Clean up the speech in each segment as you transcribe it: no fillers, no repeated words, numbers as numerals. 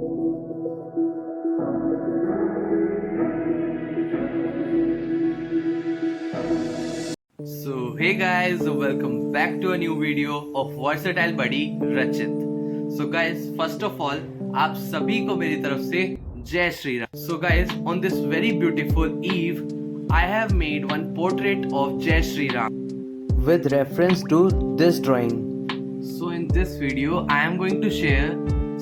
So hey guys, welcome back to a new video of versatile buddy Rachit. So guys, first of all, आप सभी को मेरी तरफ से जय Shri Ram. So guys, on this very beautiful eve, I have made one portrait of Jai Shri Ram with reference to this drawing. So in this video, I am going to share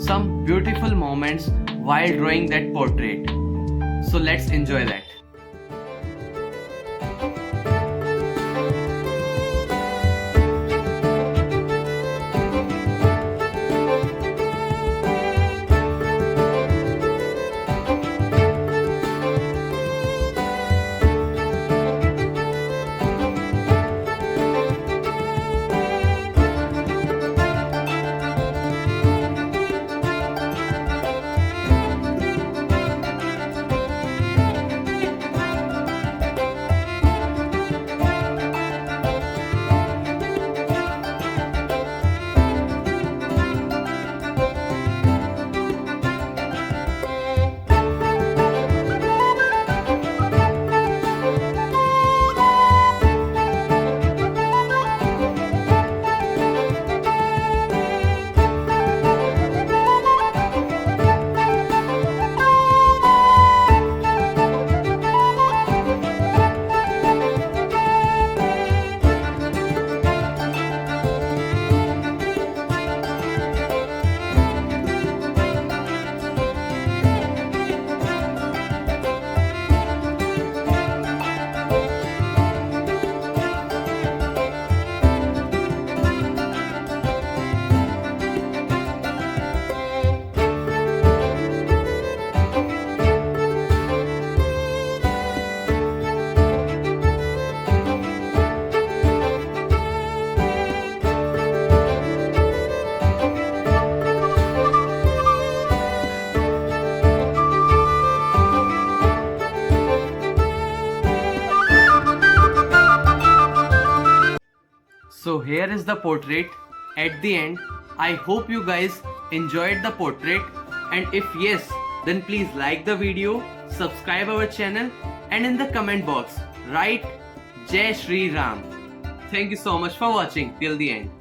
some beautiful moments while drawing that portrait. So let's enjoy that. So here is the portrait at the end. I hope you guys enjoyed the portrait, and if yes, then please like the video, subscribe our channel, and in the comment box write Jai Shri Ram. Thank you so much for watching till the end.